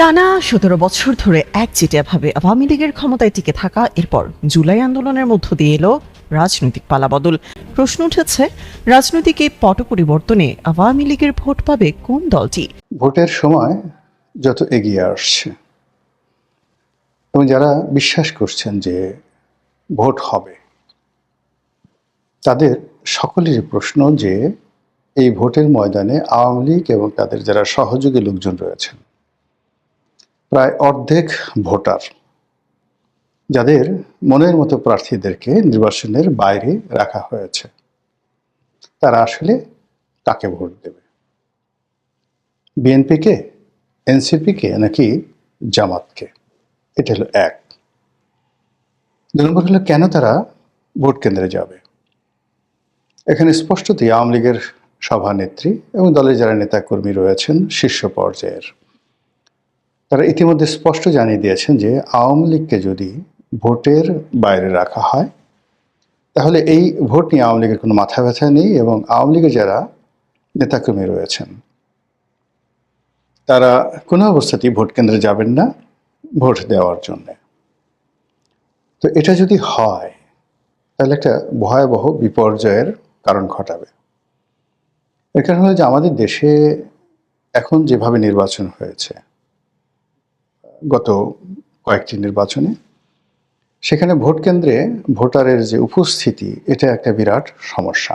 টানা ১৭ বছর ধরে একচেটিয়াভাবে আওয়ামী লীগের ক্ষমতায় টিকে থাকা, এরপর জুলাই আন্দোলনের মধ্য দিয়ে এলো রাজনৈতিক পালাবদল। প্রশ্ন উঠেছে, রাজনৈতিক এই পট পরিবর্তনে আওয়ামী লীগের ভোট পাবে কোন দলটি? ভোটের সময় যত এগিয়ে আসছে এবং যারা বিশ্বাস করছেন যে ভোট হবে, তাদের সকলেরই প্রশ্ন যে এই ভোটের ময়দানে আওয়ামী লীগ এবং তাদের যারা সহযোগী লোকজন রয়েছেন, প্রায় অর্ধেক ভোটার, যাদের মনের মতো প্রার্থীদেরকে নির্বাচনের বাইরে রাখা হয়েছে, তারা আসলে কাকে ভোট দেবে? বিএনপিকে, এনসিপিকে, নাকি জামাতকে? এটা হলো এক। ২ নম্বর হলো, কেন তারা ভোট কেন্দ্রে যাবে? এখানে স্পষ্টতই আওয়ামী লীগের সভানেত্রী এবং দলের যারা নেতাকর্মী রয়েছেন শীর্ষ পর্যায়ের, তারা ইতিমধ্যে স্পষ্ট জানিয়ে দিয়েছেন যে আওয়ামী লীগকে যদি ভোটের বাইরে রাখা হয়, তাহলে এই ভোট নিয়ে আওয়ামী লীগের কোনো মাথা ব্যথা নেই এবং আওয়ামী লীগের যারা নেতাকর্মী রয়েছেন, তারা কোনো অবস্থাতেই ভোট কেন্দ্রে যাবেন না ভোট দেওয়ার জন্যে। তো এটা যদি হয়, তাহলে একটা ভয়াবহ বিপর্যয়ের কারণ ঘটাবে। এর কারণ হলো যে আমাদের দেশে এখন যেভাবে নির্বাচন হয়েছে, গত কয়েকটি নির্বাচনে, সেখানে ভোট কেন্দ্রে ভোটারের যে উপস্থিতি, এটা একটা বিরাট সমস্যা।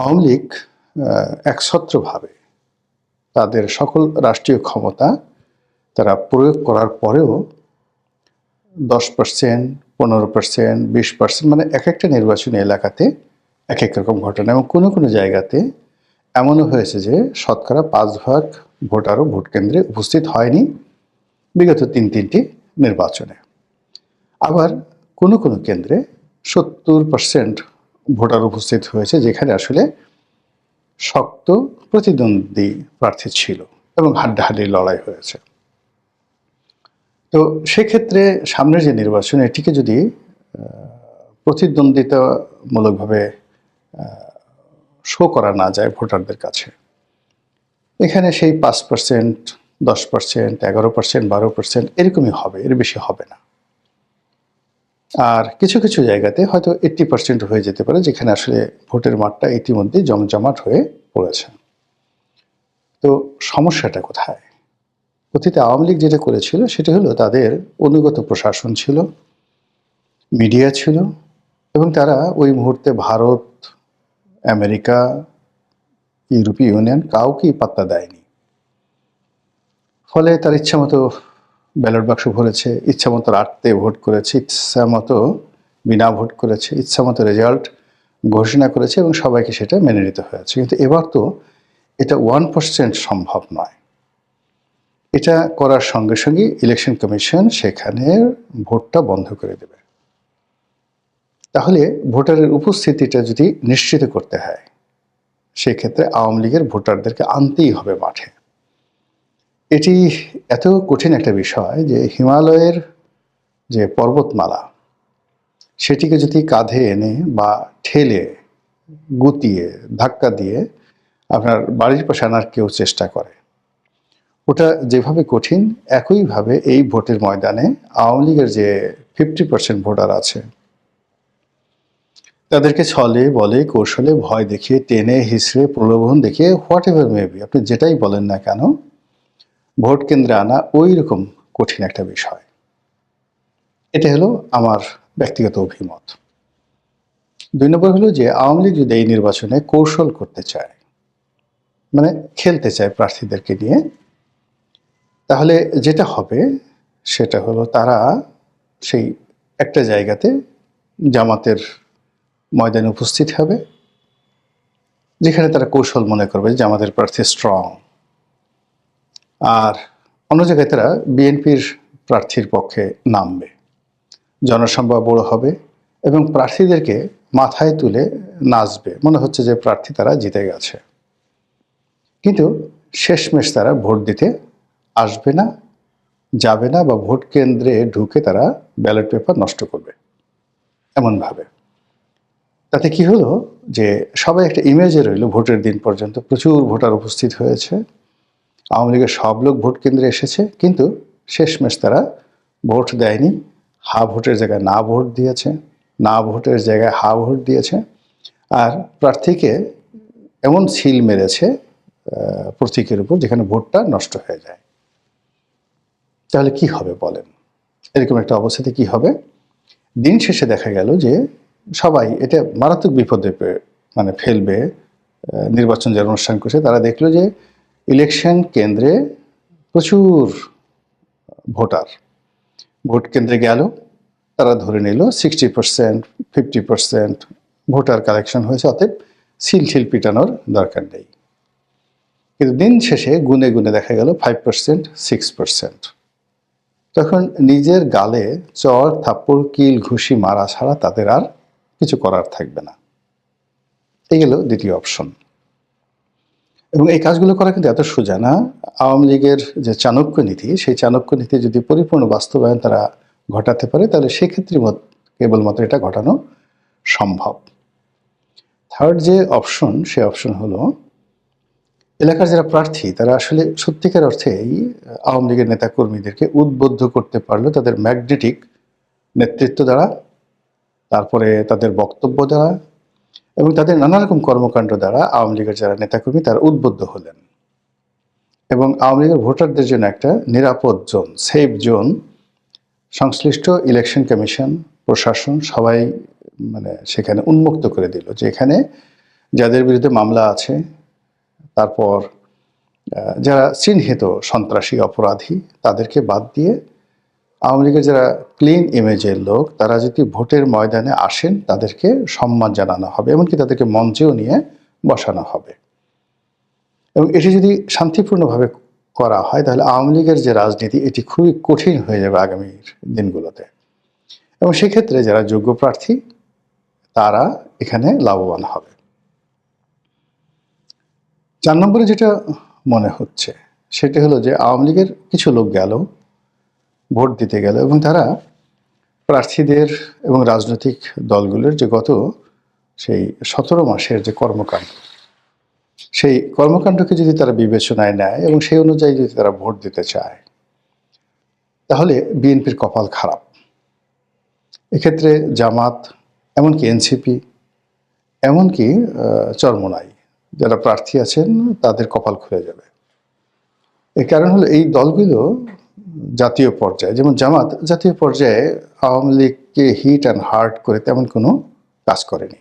আওয়ামী লীগ একছত্রভাবে তাদের সকল রাষ্ট্রীয় ক্ষমতা তারা প্রয়োগ করার পরেও 10%, 15%, 20%, মানে এক একটা নির্বাচনী এলাকাতে এক এক রকম ঘটনা, এবং কোনো কোনো জায়গাতে এমনও হয়েছে যে শতকরা 5 ভাগ ভোটারও ভোট কেন্দ্রে উপস্থিত হয়নি বিগত 3টি নির্বাচনে। আবার কোনো কোনো কেন্দ্রে 70% ভোটার উপস্থিত হয়েছে, যেখানে আসলে শক্ত প্রতিদ্বন্দ্বী প্রার্থী ছিল এবং হাড্ডাহাড্ডি লড়াই হয়েছে। তো সেক্ষেত্রে সামনের যে নির্বাচন, এটিকে যদি প্রতিদ্বন্দ্বিতামূলকভাবে শো করা না যায় ভোটারদের কাছে, এখানে সেই 5%, 10%, 11%, 12% এরকমই হবে, এর বেশি হবে না। আর কিছু কিছু জায়গাতে হয়তো 80% হয়ে যেতে পারে, যেখানে আসলে ভোটের মাঠটা ইতিমধ্যেই জমজমাট হয়ে পড়েছে। তো সমস্যাটা কোথায়? অতীতে আওয়ামী লীগ যেটা করেছিল সেটা হলো, তাদের অনুগত প্রশাসন ছিল, মিডিয়া ছিল, এবং তারা ওই মুহূর্তে ভারত, আমেরিকা, ইউরোপীয় ইউনিয়ন কাউকেই পাত্তা দেয়নি। ফলে তার ইচ্ছা মতো ব্যালট বাক্স ভরেছে, ইচ্ছা মতো রাত্রে ভোট করেছে, ইচ্ছা মতো বিনা ভোট করেছে, ইচ্ছা মতো রেজাল্ট ঘোষণা করেছে, এবং সবাইকে সেটা মেনে নিতে হয়েছে। কিন্তু এবার তো এটা 1% সম্ভব নয়। এটা করার সঙ্গে সঙ্গে ইলেকশন কমিশন সেখানে ভোটটা বন্ধ করে দেবে। তাহলে ভোটারের উপস্থিতিটা যদি নিশ্চিত করতে হয়, সেক্ষেত্রে আওয়ামী লীগের ভোটারদেরকে আনতেই হবে মাঠে। এটি এত কঠিন একটা বিষয় যে হিমালয়ের যে পর্বতমালা, সেটিকে যদি কাঁধে এনে বা ঠেলে, গুতিয়ে, ধাক্কা দিয়ে আপনার বাড়ির পাশে আনার কেউ চেষ্টা করে, ওটা যেভাবে কঠিন, একইভাবে এই ভোটের ময়দানে আওয়ামী লীগের যে 50% ভোটার আছে, তাদেরকে ছলে বলে কৌশলে ভয় দেখিয়ে, টেনে হিসড়ে, প্রলোভন দেখিয়ে, হোয়াট এভার মেবি, আপনি যেটাই বলেন না কেন, ভোট কেন্দ্রে আনা ওই রকম কঠিন একটা বিষয়। এটা হলো আমার ব্যক্তিগত অভিমত। 2 নম্বর হলো যে আওয়ামী লীগ যদি এই নির্বাচনে কৌশল করতে চায়, মানে খেলতে চায় প্রার্থীদেরকে নিয়ে, তাহলে যেটা হবে সেটা হলো, তারা সেই একটা জায়গাতে জামাতের ময়দানে উপস্থিত হবে, যেখানে তারা কৌশল মনে করবে যে আমাদের প্রার্থী স্ট্রং। আর অন্য জায়গায় তারা বিএনপির প্রার্থীর পক্ষে নামবে, জনসংখ্যা বড় হবে এবং প্রার্থীদেরকে মাথায় তুলে নাচবে, মনে হচ্ছে যে প্রার্থী তারা জিতে গেছে। কিন্তু শেষমেশ তারা ভোট দিতে আসবে না, যাবে না, বা ভোট কেন্দ্রে ঢুকে তারা ব্যালট পেপার নষ্ট করবে এমনভাবে। তাতে কি হলো যে সবাই একটা ইমেজে রইল, ভোটের দিন পর্যন্ত প্রচুর ভোটার উপস্থিত হয়েছে, আওয়ামী লীগের সব লোক ভোট কেন্দ্রে এসেছে, কিন্তু শেষমেশ তারা ভোট দেয়নি। হা ভোটের জায়গায় না ভোট দিয়েছে, না ভোটের জায়গায় হা ভোট দিয়েছে। আর প্রার্থীকে এমন সিল মেরেছে প্রতীকের উপর যেখানে ভোটটা নষ্ট হয়ে যায়। তাহলে কি হবে বলেন? এরকম একটা অবস্থাতে কি হবে? দিন শেষে দেখা গেল যে সবাই এটা মারাত্মক বিপদে ফেলবে। নির্বাচন যারা অনুষ্ঠান করছে তারা দেখলো যে ইলেকশন কেন্দ্রে প্রচুর ভোটার ভোট কেন্দ্রে গেল, তারা ধরে নিল 60%, 50% ভোটার কালেকশন হয়েছে, অতএব সিল পিটানোর দরকার নেই। কিন্তু দিন শেষে গুনে গুনে দেখা গেল 5%, 6%। তখন নিজের গালে চড় থাপ্পড় কিল ঘুষি মারা ছাড়া তাদের আর কিছু করার থাকবে না। এই গেল দ্বিতীয় অপশন। এবং এই কাজগুলো করা কিন্তু এত সোজা না। আওয়ামী লীগের যে চাণক্য নীতি, সেই চাণক্য নীতি যদি পরিপূর্ণ বাস্তবায়ন তারা ঘটাতে পারে, তাহলে সেক্ষেত্রে কেবলমাত্র এটা ঘটানো সম্ভব। থার্ড যে অপশন, সে অপশন হলো এলাকার যারা প্রার্থী তারা আসলে সত্যিকার অর্থেই আওয়ামী লীগের নেতাকর্মীদেরকে উদ্বুদ্ধ করতে পারলো তাদের ম্যাগনেটিক নেতৃত্ব দ্বারা, তারপরে তাদের বক্তব্য দ্বারা এবং তাদের নানা রকম কর্মকাণ্ড দ্বারা আওয়ামী লীগের যারা নেতাকর্মী তারা উদ্বুদ্ধ হলেন এবং আওয়ামী লীগের ভোটারদের জন্য একটা নিরাপদ জোন, সেফ জোন সংশ্লিষ্ট ইলেকশন কমিশন, প্রশাসন সবাই সেখানে উন্মুক্ত করে দিল যে এখানে যাদের বিরুদ্ধে মামলা আছে, তারপর যারা চিহ্নিত সন্ত্রাসী অপরাধী, তাদেরকে বাদ দিয়ে আওয়ামী লীগের যারা ক্লিন ইমেজের লোক তারা যদি ভোটের ময়দানে আসেন তাদেরকে সম্মান জানানো হবে, এমনকি তাদেরকে মঞ্চেও নিয়ে বসানো হবে। এবং এটি যদি শান্তিপূর্ণভাবে করা হয় তাহলে আওয়ামী লীগের যে রাজনীতি এটি খুবই কঠিন হয়ে যাবে আগামীর দিনগুলোতে। এবং সেক্ষেত্রে যারা যোগ্য প্রার্থী তারা এখানে লাভবান হবে। 4 নম্বরে যেটা মনে হচ্ছে সেটা হলো যে আওয়ামী লীগের কিছু লোক গেল, ভোট দিতে গেল এবং তারা প্রার্থীদের এবং রাজনৈতিক দলগুলোর যে গত সেই 17 মাসের যে কর্মকাণ্ড, সেই কর্মকাণ্ডকে যদি তারা বিবেচনায় নেয় এবং সেই অনুযায়ী যদি তারা ভোট দিতে চায় তাহলে বিএনপির কপাল খারাপ। এক্ষেত্রে জামাত, এমনকি এনসিপি, এমনকি চরমোনাই যারা প্রার্থী আছেন তাদের কপাল খুলে যাবে। এর কারণ হলো এই দলগুলো জাতীয় পর্যায়ে, যেমন জামাত জাতীয় পর্যায়ে আওয়ামী লীগকে হিট অ্যান্ড হার্ট করে তেমন কোনো কাজ করেনি।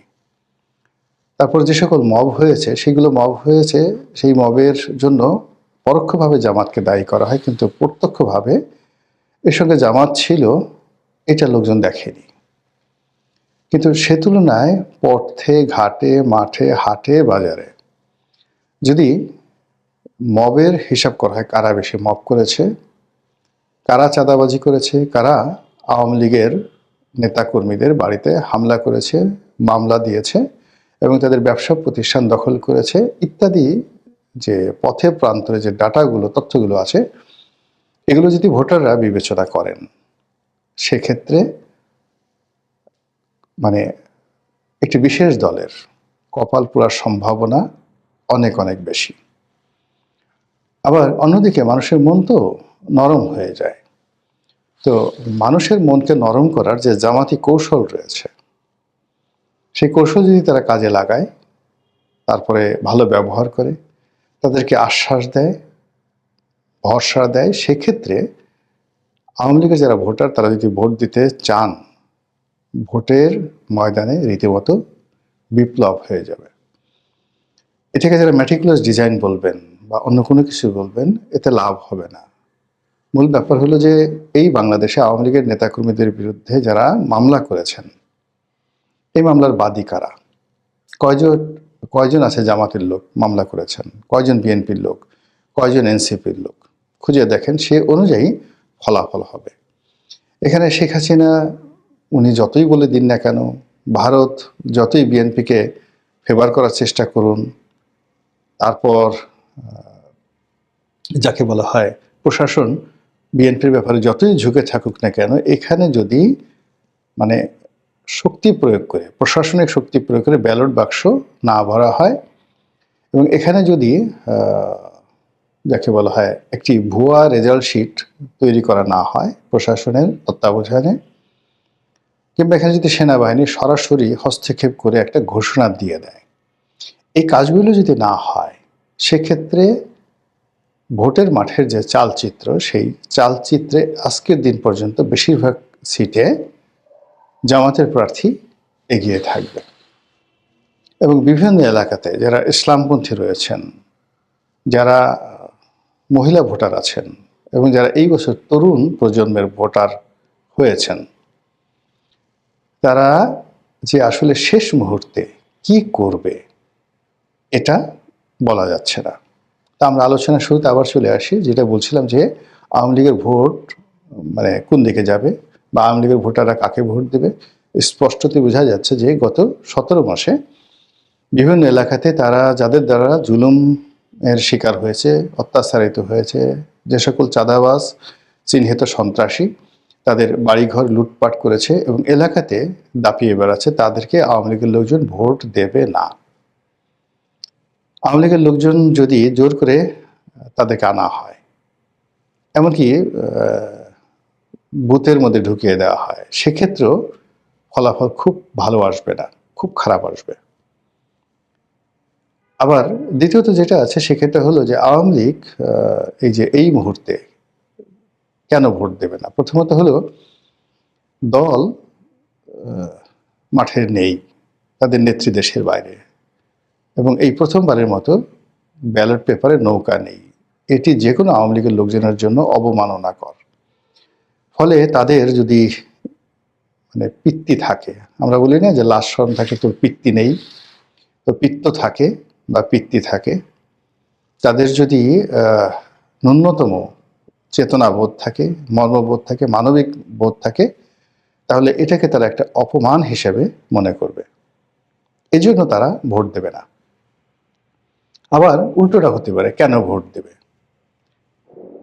তারপর যে সকল মব হয়েছে সেগুলো মব হয়েছে, সেই মবের জন্য পরোক্ষভাবে জামাতকে দায়ী করা হয়, কিন্তু প্রত্যক্ষভাবে এর সঙ্গে জামাত ছিল এটা লোকজন দেখেনি। কিন্তু সে তুলনায় পথে ঘাটে মাঠে হাটে বাজারে যদি মবের হিসাব করা হয়, কারা বেশি মব করেছে, কারা চাঁদাবাজি করেছে, কারা আওয়ামী লীগের নেতাকর্মীদের বাড়িতে হামলা করেছে, মামলা দিয়েছে এবং তাদের ব্যবসা প্রতিষ্ঠান দখল করেছে ইত্যাদি, যে পথে প্রান্তরে যে ডাটাগুলো, তথ্যগুলো আছে, এগুলো যদি ভোটাররা বিবেচনা করেন সেক্ষেত্রে একটি বিশেষ দলের কপাল পোড়ার সম্ভাবনা অনেক অনেক বেশি। আবার অন্যদিকে মানুষের মন তো নরম হয়ে যায়। তো মানুষের মনকে নরম করার যে জামাতি কৌশল রয়েছে, সেই কৌশল যদি তারা কাজে লাগায়, তারপরে ভালো ব্যবহার করে, তাদেরকে আশ্বাস দেয়, ভরসা দেয়, সেক্ষেত্রে আওয়ামী লীগের যারা ভোটার তারা যদি ভোট দিতে চান, ভোটের ময়দানে রীতিমতো বিপ্লব হয়ে যাবে। এটাকে যারা ম্যাটিকুলাস ডিজাইন বলবেন বা অন্য কোনো কিছু বলবেন, এতে লাভ হবে না। মূল ব্যাপার হলো যে এই বাংলাদেশে আওয়ামী লীগের নেতাকর্মীদের বিরুদ্ধে যারা মামলা করেছেন, এই মামলার বাদী কারা, কয়জন আছে জামাতের লোক মামলা করেছেন, কয়জন বিএনপির লোক, কয়জন এনসিপির লোক, খুঁজে দেখেন, সে অনুযায়ী ফলাফল হবে। এখানে শেখ হাসিনা উনি যতই বলে দিন না কেন, ভারত যতই বিএনপিকে ফেভার করার চেষ্টা করুন, তারপর যাকে বলা হয় প্রশাসন বিএনপির ব্যাপারে যতই ঝুঁকে থাকুক না কেন, এখানে যদি শক্তি প্রয়োগ করে, প্রশাসনিক শক্তি প্রয়োগ করে ব্যালট বাক্স না ভরা হয় এবং এখানে যদি যাকে বলা হয় একটি ভুয়া রেজাল্ট শিট তৈরি করা না হয় প্রশাসনের তত্ত্বাবধানে, কিংবা এখানে যদি সেনাবাহিনী সরাসরি হস্তক্ষেপ করে একটা ঘোষণা দিয়ে দেয়, এই কাজগুলো যদি না হয়, সেক্ষেত্রে ভোটের মাঠের যে চালচিত্র, সেই চালচিত্রে আজকের দিন পর্যন্ত বেশিরভাগ সিটে জামাতের প্রার্থী এগিয়ে থাকবে। এবং বিভিন্ন এলাকাতে যারা ইসলামপন্থী রয়েছেন, যারা মহিলা ভোটার আছেন এবং যারা এই বছর তরুণ প্রজন্মের ভোটার হয়েছেন, তারা যে আসলে শেষ মুহূর্তে কি করবে এটা বলা যাচ্ছে না। তা আমরা আলোচনার শুরুতে আবার চলে আসি, যেটা বলছিলাম যে আওয়ামী লীগের ভোট মানে কোন দিকে যাবে বা আওয়ামী লীগের ভোটাররা কাকে ভোট দেবে। স্পষ্টতই বোঝা যাচ্ছে যে গত 17 মাসে বিভিন্ন এলাকাতে তারা যাদের দ্বারা জুলুমের শিকার হয়েছে, অত্যাচারিত হয়েছে, যে সকল চাঁদাবাজ চিহ্নিত সন্ত্রাসী তাদের বাড়িঘর লুটপাট করেছে এবং এলাকাতে দাপিয়ে বেড়াচ্ছে, তাদেরকে আওয়ামী লীগের লোকজন ভোট দেবে না। আওয়ামী লীগের লোকজন যদি জোর করে তাদেরকে আনা হয়, এমনকি বুথের মধ্যে ঢুকিয়ে দেওয়া হয়, সেক্ষেত্রেও ফলাফল খুব ভালো আসবে না, খুব খারাপ আসবে। আবার দ্বিতীয়ত যেটা আছে সেক্ষেত্রে হলো যে আওয়ামী লীগ এই মুহূর্তে কেন ভোট দেবে না। প্রথমত হলো দল মাঠে নেই, তাদের নেত্রী দেশের বাইরে, এবং এই প্রথমবারের মতো ব্যালট পেপারে নৌকা নেই। এটি যে কোনো আওয়ামী লীগের লোকজনের জন্য অবমাননাকর। ফলে তাদের যদি মানে পিত্তি থাকে, আমরা বলি না যে লাশ শরম থাকে তোর পিত্তি নেই, তো পিত্ত থাকে বা পিত্তি থাকে, তাদের যদি ন্যূনতম চেতনাবোধ থাকে, মর্মবোধ থাকে, মানবিক বোধ থাকে, তাহলে এটাকে তারা একটা অপমান হিসেবে মনে করবে, এই জন্য তারা ভোট দেবে না। আবার উল্টোটা হতে পারে, কেন ভোট দেবে?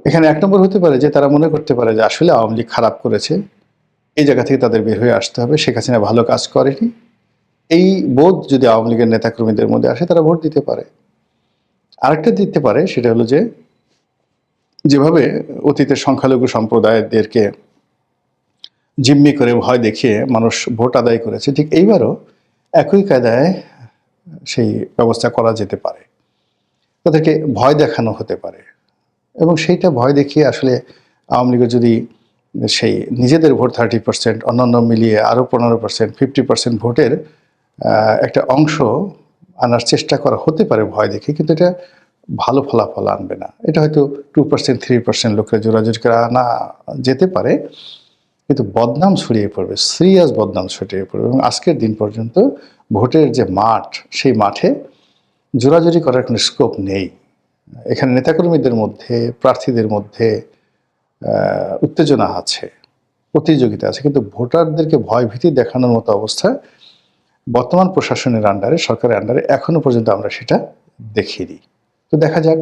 এখানে 1 নম্বর হতে পারে যে তারা মনে করতে পারে যে আসলে আওয়ামী লীগ খারাপ করেছে, এই জায়গা থেকে তাদের বের হয়ে আসতে হবে, শেখ হাসিনা ভালো কাজ করেনি, এই বোধ যদি আওয়ামী লীগের নেতাকর্মীদের মধ্যে আসে, তারা ভোট দিতে পারে। আরেকটা দিতে পারে, সেটা হলো যে যেভাবে অতীতের সংখ্যালঘু সম্প্রদায়দেরকে জিম্মি করে ভয় দেখিয়ে মানুষ ভোট আদায় করেছে, ঠিক এইবারও একই কায়দায় সেই ব্যবস্থা করা যেতে পারে। তাদেরকে ভয় দেখানো হতে পারে এবং সেইটা ভয় দেখিয়ে আসলে আওয়ামী লীগের যদি সেই নিজেদের ভোট 30%, অন্যান্য মিলিয়ে আরও 15%, 50% ভোটের একটা অংশ আনার চেষ্টা করা হতে পারে ভয় দেখে, কিন্তু এটা ভালো ফলাফল আনবে না। এটা হয়তো 2%, 3% লোকের জোরাজুরি করে আনা যেতে পারে, কিন্তু বদনাম ছড়িয়ে পড়বে, সিরিয়াস বদনাম ছড়িয়ে পড়বে। এবং আজকের দিন পর্যন্ত ভোটের যে মাঠ, সেই মাঠে জোরাজুরি করার কোনো স্কোপ নেই। এখানে নেতাকর্মীদের মধ্যে, প্রার্থীদের মধ্যে উত্তেজনা আছে, প্রতিযোগিতা আছে, কিন্তু ভোটারদেরকে ভয় ভীতি দেখানোর মতো অবস্থা বর্তমান প্রশাসনের আন্ডারে, সরকারের আন্ডারে এখনো পর্যন্ত আমরা সেটা দেখিনি। তো দেখা যাক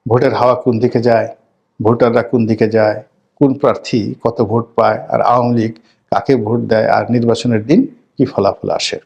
ভোটের হাওয়া কোন দিকে যায়, ভোটাররা কোন দিকে যায়, কোন প্রার্থী কত ভোট পায়, আর আওয়ামী লীগ কাকে ভোট দেয়, আর নির্বাচনের দিন কি ফলাফল আসে।